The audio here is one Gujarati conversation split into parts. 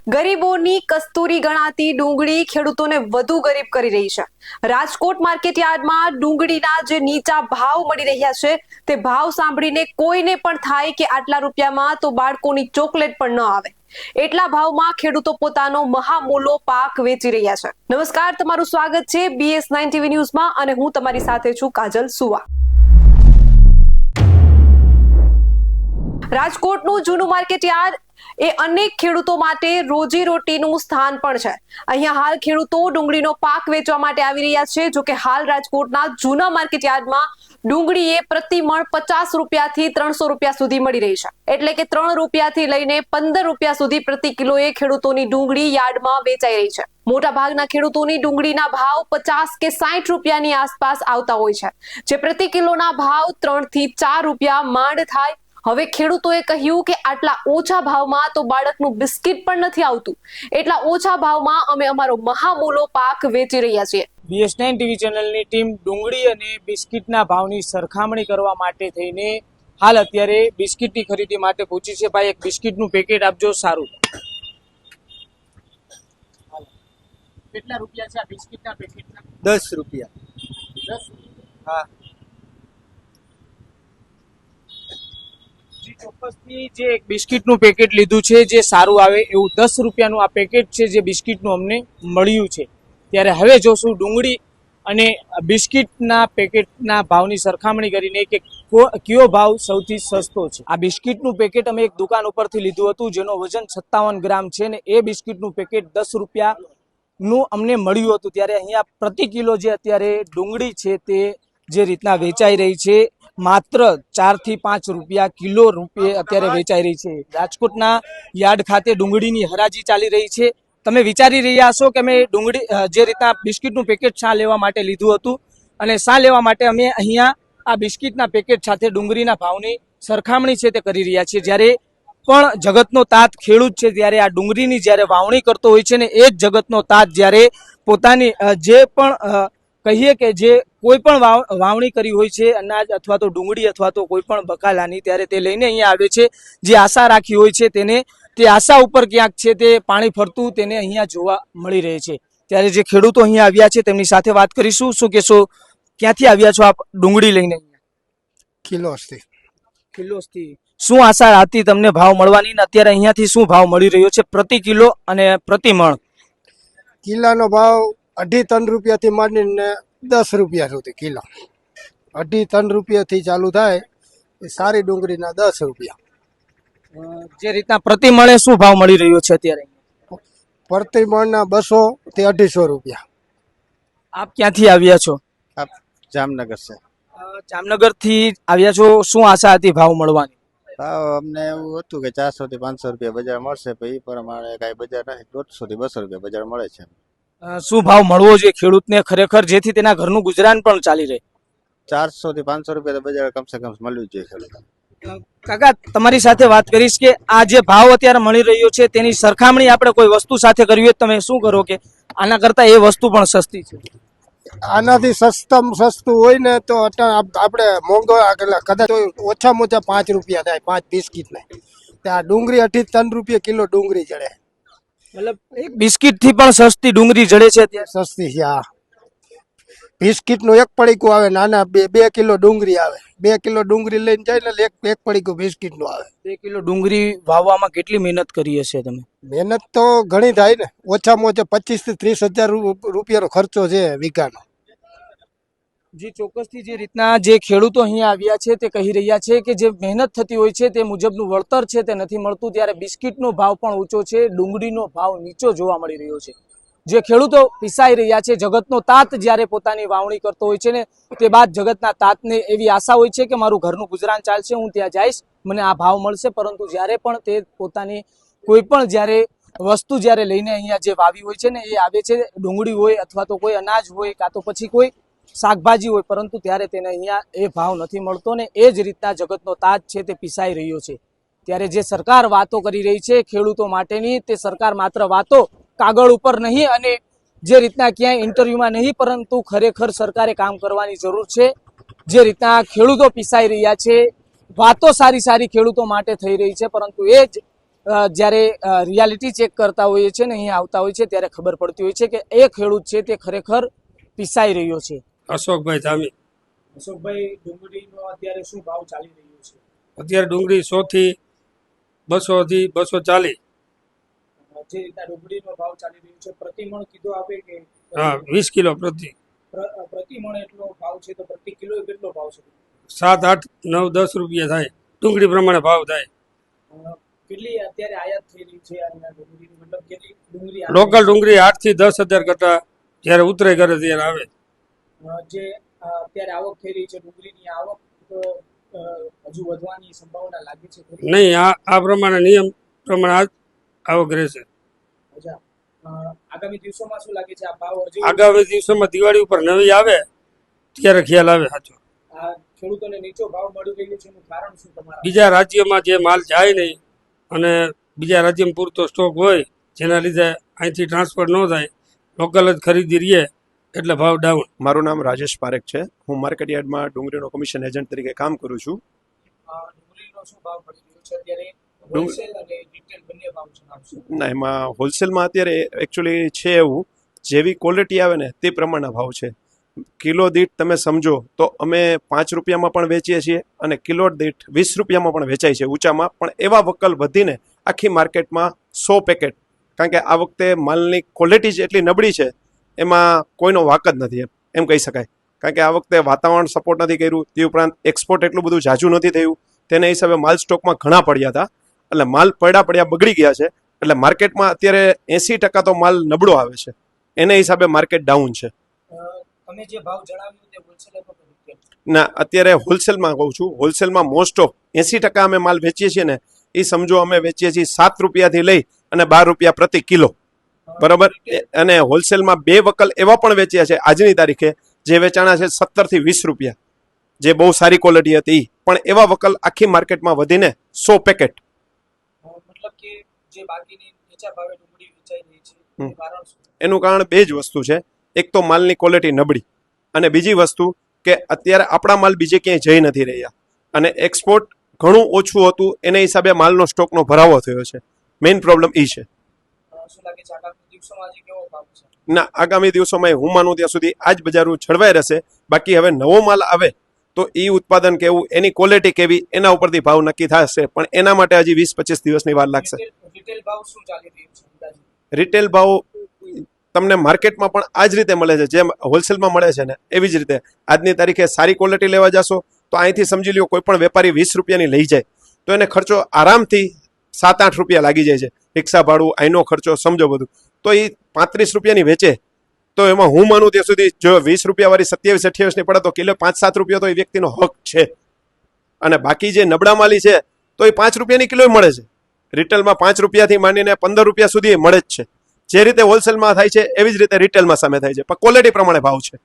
ગરીબોની કસ્તુરી ગણાતી ડુંગળી ખેડૂતોને વધુ ગરીબ કરી રહી છે। રાજકોટ માર્કેટ યાર્ડમાં ડુંગળીના જે નીચા ભાવ મળી રહ્યા છે તે ભાવ સાંભળીને કોઈને પણ થાય કે આટલા રૂપિયામાં તો બાળકોની ચોકલેટ પણ ન આવે। એટલા ભાવમાં ખેડૂતો પોતાનો મહામૂલો પાક વેચી રહ્યા છે। નમસ્કાર, તમારું સ્વાગત છે BS9 TV ન્યૂઝમાં અને હું તમારી સાથે છું કાજલ સુવા। રાજકોટનું જૂનું માર્કેટ યાર્ડ એ અનેક ખેડૂતો માટે રોજીરોટીનું સ્થાન પણ છે। અહીંયા હાલ ખેડૂતો ડુંગળીનો પાક વેચવા માટે આવી રહ્યા છે। જો કે હાલ રાજકોટના જૂના માર્કેટ યાર્ડમાં ડુંગળી એ પ્રતિ મણ 50 રૂપિયાથી 300 રૂપિયા સુધી મળી રહી છે। એટલે કે 3 રૂપિયાથી લઈને 15 રૂપિયા સુધી પ્રતિ કિલોએ ખેડૂતોની ડુંગળી યાર્ડમાં વેચાઈ રહી છે। મોટા ભાગના ખેડૂતોની ડુંગળીના ભાવ 50 કે 60 રૂપિયાની આસપાસ આવતા હોય છે, જે પ્રતિ કિલોના ભાવ 3 થી 4 રૂપિયા માંડ થાય। હવે ખેડૂતોએ કહ્યું કે આટલા ઓછા ભાવમાં તો બાળકનું બિસ્કિટ પણ નથી આવતું, એટલા ઓછા ભાવમાં અમે અમારો મહામૂલો પાક વેચી રહ્યા છીએ। BS9 TV ચેનલની ટીમ ડુંગળી અને બિસ્કિટના ભાવની સરખામણી કરવા માટે થઈને હાલ અત્યારે બિસ્કિટની ખરીદી માટે પહોંચી છે। ભાઈ, એક બિસ્કિટનું પેકેટ આપજો। સારું, કેટલા રૂપિયા છે આ બિસ્કિટના પેકેટના? 10 રૂપિયા। 10? હા। ચોક્કસથી જે એક બિસ્કિટનું પેકેટ લીધું છે, જે સારું આવે એવું 10 રૂપિયાનું આ પેકેટ છે જે બિસ્કિટનું અમને મળ્યું છે। ત્યારે હવે જોશું ડુંગળી અને બિસ્કિટના પેકેટના ભાવની સરખામણી કરીને કે કયો ભાવ સૌથી સસ્તો છે। આ બિસ્કિટનું પેકેટ અમે એક દુકાન ઉપરથી લીધું હતું, જેનો વજન 57 ગ્રામ છે ને એ બિસ્કિટનું પેકેટ 10 રૂપિયાનું અમને મળ્યું હતું। ત્યારે અહીંયા પ્રતિ કિલો જે અત્યારે ડુંગળી છે તે જે રીતના વેચાઈ રહી છે, માત્ર 4 થી 5 રૂપિયા કિલો રૂપિયે અત્યારે વેચાઈ રહી છે। રાજકોટના યાર્ડ ખાતે ડુંગળીની હરાજી ચાલી રહી છે। તમે વિચારી રહ્યા હશો કે અમે ડુંગળી જે રીતના બિસ્કિટનું પેકેટ શા લેવા માટે લીધું હતું અને શા લેવા માટે અમે અહીંયા આ બિસ્કિટના પેકેટ સાથે ડુંગળીના ભાવની સરખામણી છે તે કરી રહ્યા છીએ। જ્યારે પણ જગતનો તાત ખેડૂત છે, ત્યારે આ ડુંગળીની જ્યારે વાવણી કરતો હોય છે ને એ જ જગતનો તાત જ્યારે પોતાની જે પણ કહીએ કે જે કોઈ પણ વાવણી કરી હોય છે અનાજ અથવા તો ડુંગળી અથવા તો કોઈ પણ બકાલાની, ત્યારે તે લઈને અહીંયા આવે છે। જે આશા રાખી હોય છે તેને તે આશા ઉપર ક્યાંક છે તે પાણી ફરતું તેને અહીંયા જોવા મળી રહે છે। ત્યારે જે ખેડૂતો અહીંયા આવ્યા છે તેમની સાથે વાત કરીશું। શું કહેશો, ક્યાંથી આવ્યા છો આપ ડુંગળી લઈને? કિલોસથી। શું આશા હતી તમને ભાવ મળવાની ને અત્યારે અહીંયાથી શું ભાવ મળી રહ્યો છે પ્રતિ કિલો અને પ્રતિ મણ? કિલ્લાનો ભાવ 2.5-3 રૂપિયાથી માંડીને 10 રૂપિયા સુધી કિલો। 2.5-3 રૂપિયાથી ચાલુ થાય એ સારી ડુંગળીના 10 રૂપિયા। જે રીતના પ્રતિ મણે શું ભાવ મળી રહ્યો છે અત્યારે? પ્રતિ મણના 200 થી 250 રૂપિયા। આપ ક્યાંથી આવ્યા છો? જામનગર છે। જામનગર થી આવ્યા છો, શું આશા હતી ભાવ મળવાની? ભાવ અમને એવું હતું કે 400 થી 500 રૂપિયા બજાર મળશે, પણ એ પ્રમાણે કઈ બજાર નથી। 150 થી 200 રૂપિયા બજાર મળે છે। શું ભાવ મળવો જોઈએ ખેડૂતને ખરેખર, જેથી તેના ઘરનું ગુજરાન પણ ચાલી રહે? 400 થી 500 રૂપિયા તો બજાર કમસે કમ મળવું જોઈએ ખેડૂતને। કાકા, તમારી સાથે વાત કરીશ કે આ જે ભાવ અત્યારે મળી રહ્યો છે તેની સરખામણી આપણે કોઈ વસ્તુ સાથે કરવી હોય, તમે શું કરો કે આના કરતા એ વસ્તુ પણ સસ્તી છે? આનાથી સસ્તું હોય ને તો આપણે મોંઘો કદાચ ઓછામાં ઓછા 5 રૂપિયા થાય 5 બિસ્કિટ ને। ત્યાં ડુંગળી 2.5-3 રૂપિયા કિલો ડુંગળી જડે। મતલબ એક બિસ્કિટ થી પણ સસ્તી ડુંગળી જડે છે અત્યારે? સસ્તી છે। હા, બિસ્કિટનું એક પડીકું આવે, નાના 2 કિલો ડુંગળી આવે। 2 કિલો ડુંગળી લઈને જાય ને એક પડીકું બિસ્કિટનું આવે। 2 કિલો ડુંગળી વાવવામાં કેટલી મહેનત કરી હશે તમે? મહેનત તો ઘણી થાય ને, ઓછામાં ઓછા 25 થી 30 હજાર રૂપિયાનો ખર્ચો છે વીઘાનો। જે ચોક્કસથી જે રીતના જે ખેડૂતો અહીંયા આવ્યા છે તે કહી રહ્યા છે કે જે મહેનત થતી હોય છે તે મુજબનું વળતર છે તે નથી મળતું। ત્યારે બિસ્કિટનો ભાવ પણ ઊંચો છે, ડુંગળીનો ભાવ નીચો જોવા મળી રહ્યો છે। જે ખેડૂતો પીસાઈ રહ્યા છે, જગતનો તાત જ્યારે પોતાની વાવણી કરતો હોય છે ને તે બાદ જગતના તાતને એવી આશા હોય છે કે મારું ઘરનું ગુજરાન ચાલશે, હું ત્યાં જઈશ, મને આ ભાવ મળશે। પરંતુ જ્યારે પણ તે પોતાની કોઈ પણ જ્યારે વસ્તુ જ્યારે લઈને અહીંયા જે વાવી હોય છે ને એ આવે છે, ડુંગળી હોય અથવા તો કોઈ અનાજ હોય કાં તો પછી કોઈ શાકભાજી હોય, પરંતુ ત્યારે તેને અહીંયા એ ભાવ નથી મળતો ને એ જ રીતના જગતનો તાજ છે તે પીસાઈ રહ્યો છે। ત્યારે જે સરકાર વાતો કરી રહી છે ખેડૂતો માટેની, તે સરકાર માત્ર વાતો કાગળ ઉપર નહીં અને જે રીતના ક્યાંય ઇન્ટરવ્યુમાં નહીં, પરંતુ ખરેખર સરકારે કામ કરવાની જરૂર છે। જે રીતના ખેડૂતો પીસાઈ રહ્યા છે, વાતો સારી ખેડૂતો માટે થઈ રહી છે, પરંતુ એ જ જ્યારે રિયાલિટી ચેક કરતા હોઈએ છીએ ને અહીંયા આવતા હોય છે ત્યારે ખબર પડતી હોય છે કે એ ખેડૂત છે તે ખરેખર પીસાઈ રહ્યો છે. અશોકભાઈ ધામી. અશોકભાઈ, ડુંગળીનો અત્યારે શું ભાવ ચાલી રહ્યો છે? અત્યારે ડુંગળી 100 થી 200 થી 240. જે રીતના ડુંગળીનો ભાવ ચાલી રહ્યો છે પ્રતિ મણ કીધું આપે કે હા, 20 કિલો પ્રતિ. પ્રતિ મણ એટલો ભાવ છે તો પ્રતિ કિલો કેટલો ભાવ છે? 7, 8, 9, 10 રૂપિયા થાય. ડુંગળી પ્રમાણે ભાવ થાય. કેટલી અત્યારે આયાત થઈ રહી છે અહીંયા ડુંગળીની, મતલબ કેટલી ડુંગળી લોકલ ડુંગળી 8 થી 10,000 કરતા જ્યારે ઉતરે કરે ત્યારે આવે. જે અત્યારે આવક થઈ રહી છે ડુંગળીની આવક હજુ વધવાની સંભાવના લાગે છે ખરી? નહીં, આ પ્રમાણે નિયમ પ્રમાણે આવક રહેશે. અચ્છા, આગામી દિવસોમાં શું લાગે છે આ ભાવ હજુ આગામી દિવસોમાં દિવાળી ઉપર નવી આવે ત્યારે ખ્યાલ આવે સાચો. આ ખેડૂતોને નીચો ભાવ મળી રહ્યો છે એનું કારણ શું તમારા? બીજા રાજ્યમાં જે માલ જાય નહીં અને બીજા રાજ્યમાં પૂરતો સ્ટોક હોય જેના લીધે અહીંથી ટ્રાન્સફર ન થાય, લોકલ જ ખરીદી રહીએ એટલે ભાવ ડાઉન. મારું નામ રાજેશ પારેખ છે. હું માર્કેટ યાર્ડમાં ડુંગળીનો કમિશન એજન્ટ તરીકે કામ કરું છું. ડુંગળીનો શું ભાવ મળી રહ્યો છે અત્યારે? હોલસેલ અને રિટેલ બંને ભાવ જણાવશો? ના, એમાં હોલસેલમાં અત્યારે એકચ્યુઅલી છે એવું, જેવી ક્વોલિટી આવે ને તે પ્રમાણના ભાવ છે. કિલો દીઠ તમે સમજો તો અમે 5 રૂપિયામાં પણ વેચીએ છીએ અને કિલો દીઠ 20 રૂપિયામાં પણ વેચાય છે ઊંચામાં. પણ એવા વકલ વધીને આખી માર્કેટમાં 100 પેકેટ, કારણ કે આ વખતે માલની ક્વોલિટી જ એટલી નબળી છે, એમાં કોઈનો વાક જ નથી એમ કહી શકાય. કારણ કે આ વખતે વાતાવરણ સપોર્ટ નથી કર્યું, તે ઉપરાંત એક્સપોર્ટ એટલું બધું ઝાઝું નથી થયું, તેના હિસાબે માલ સ્ટોકમાં ઘણા પડ્યા હતા. એટલે માલ પડ્યા બગડી ગયા છે. એટલે માર્કેટમાં અત્યારે 80% તો માલ નબળો આવે છે, એના હિસાબે માર્કેટ ડાઉન છે. તમે જે ભાવ જણાવ્યો તે હોલસેલ અથવા રિટેલ? ના, અત્યારે હોલસેલમાં કહું છું. હોલસેલમાં મોસ્ટ ઓફ 80% અમે માલ વેચીએ છીએ ને એ સમજો અમે વેચીએ છીએ 7 રૂપિયાથી લઈ અને 12 રૂપિયા પ્રતિ કિલો, બરાબર. અને હોલસેલમાં 2 વકલ એવા પણ વેચ્યા છે આજની તારીખે જે વેચાણા છે 17 થી 20 રૂપિયા, જે બહુ સારી ક્વોલિટી હતી. પણ એવા વકલ આખી માર્કેટમાં વધીને 100 પેકેટ. મતલબ કે જે બાકીની નીચા ભાવે ડુંગળી વેચાઈ રહી છે એનું કારણ શું? એનું કારણ 2 જ વસ્તુ છે. એક તો માલની ક્વોલિટી નબળી, અને બીજી વસ્તુ કે અત્યારે આપણા માલ બીજે ક્યાંય જઈ નથી રહ્યા અને એક્સપોર્ટ ઘણું ઓછું હતું, એના હિસાબે માલનો સ્ટોકનો ભરાવો થયો છે. મેઇન પ્રોબ્લેમ એ છે. શું લાગે છે આગામી દિવસોમાં હજી કેવો ભાવ છે? ના, આગામી દિવસોમાં હું માનું ત્યાં સુધી આ જ બજારો જળવાઈ રહેશે. બાકી હવે નવો માલ આવે તો એ ઉત્પાદન કેવું, એની ક્વોલિટી કેવી, એના ઉપરથી ભાવ નક્કી થશે. પણ એના માટે હજી 20-25 દિવસની વાર લાગશે. રિટેલ ભાવ શું ચાલી રહ્યું છે અંદાજે? રિટેલ ભાવ તમને માર્કેટમાં પણ આ જ રીતે મળે છે, જેમ હોલસેલમાં મળે છે ને એવી જ રીતે. આજની તારીખે સારી ક્વોલિટી લેવા જશો તો અહીંથી સમજી લ્યો કોઈ પણ વેપારી 20 રૂપિયાની લઈ જાય તો એને ખર્ચો આરામથી 7-8 રૂપિયા લાગી જાય છે. રિક્ષા ભાડું, અહીંનો ખર્ચો, સમજો બધું. તો એ 35 રૂપિયાની વેચે તો એમાં હું માનું ત્યાં સુધી જો 20 રૂપિયાવાળી 27-28 ની પડે તો કિલો 5-7 રૂપિયા તો એ વ્યક્તિનો હક છે. અને બાકી જે નબળા માલી છે તો એ 5 રૂપિયાની કિલો મળે છે. રિટેલમાં 5 રૂપિયાથી માંડીને 15 રૂપિયા સુધી મળે જ છે. જે રીતે હોલસેલમાં થાય છે એવી જ રીતે રિટેલમાં સામે થાય છે, પણ ક્વોલિટી પ્રમાણે ભાવ છે.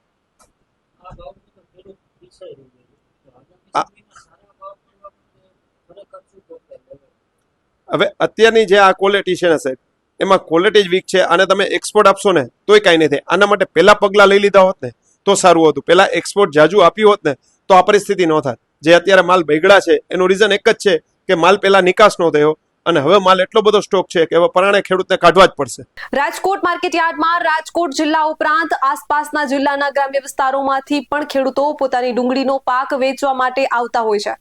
હવે અત્યારની જે આ ક્વોલિટી છે ને સાહેબ, એમાં ક્વોલિટી જ વીક છે. અને તમે એક્સપોર્ટ આપશો ને તોય કાંઈ નહીં થાય. આના માટે પહેલા પગલાં લઈ લીધા હોત ને તો સારું હતું. પહેલા એક્સપોર્ટ જાજુ આપ્યું હોત ને તો આ પરિસ્થિતિ ન થાય. જે અત્યારે માલ બગડ્યા છે એનું રીઝન એક જ છે કે માલ પહેલા નિકાસ ન થયો અને હવે માલ એટલો બધો સ્ટોક છે કે હવે પરાણે ખેડૂતને કાઢવા જ પડશે. રાજકોટ માર્કેટ યાર્ડમાં રાજકોટ જિલ્લા ઉપરાંત આસપાસના જિલ્લાના ગ્રામ્ય વિસ્તારોમાંથી પણ ખેડૂતો પોતાની ડુંગળીનો પાક વેચવા માટે આવતા હોય છે.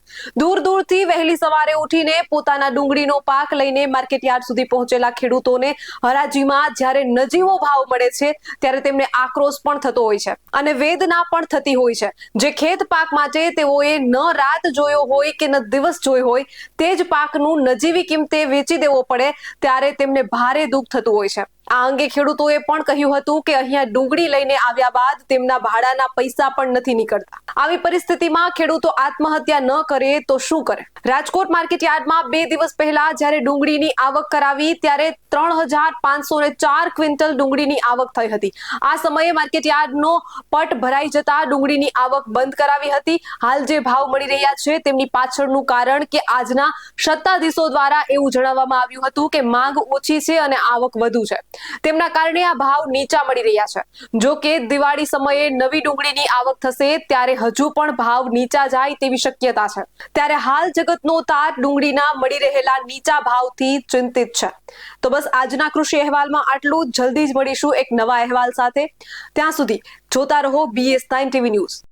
દૂર દૂરથી વહેલી સવારે ઉઠીને પોતાના ડુંગળીનો પાક લઈને માર્કેટ યાર્ડ સુધી પહોંચેલા ખેડૂતોને હરાજીમાં જ્યારે નજીવો ભાવ મળે છે ત્યારે તેમને આક્રોશ પણ થતો હોય છે અને વેદના પણ થતી હોય છે. જે ખેત પાક માટે તેઓએ ન રાત જોયો હોય કે ન દિવસ જોયો હોય તે જ પાકનું નજીવી કિંમતે વેચી દેવો પડે ત્યારે તેમને ભારે દુઃખ થતું હોય છે. આ અંગે ખેડૂતોએ પણ કહ્યું હતું કે અહીંયા ડુંગળી લઈને આવ્યા બાદ તેમના ભાડાના પૈસા પણ નથી નીકળતા. આવી પરિસ્થિતિમાં ખેડૂતો આત્મહત્યા ન કરે તો શું કરે? રાજકોટ માર્કેટ યાર્ડમાં 2 દિવસ પહેલા જ્યારે ડુંગળીની આવક કરાવી ત્યારે 3504 ક્વિન્ટલ ડુંગળીની આવક થઈ હતી. આ સમયે માર્કેટ યાર્ડનો પટ ભરાઈ જતા ડુંગળીની આવક બંધ કરાવી હતી. હાલ જે ભાવ મળી રહ્યા છે તેમની પાછળનું કારણ કે આજના સત્તાધીશો દ્વારા એવું જણાવવામાં આવ્યું હતું કે માંગ ઓછી છે અને આવક વધુ છે. તેમના કારણે આ ભાવ નીચા મળી રહ્યા છે. જો કે દિવાળી સમયે નવી ડુંગળીની આવક થશે ત્યારે હજુ પણ ભાવ નીચા જાય તેવી શક્યતા છે. ત્યારે હાલ જગતનો તાત ડુંગળીના મળી રહેલા નીચા ભાવથી ચિંતિત છે. તો બસ આજના કૃષિ અહેવાલમાં આટલું. જલ્દી જ મળીશું એક નવા અહેવાલ સાથે. ત્યાં સુધી જોતા રહો BS9 TV ન્યૂઝ.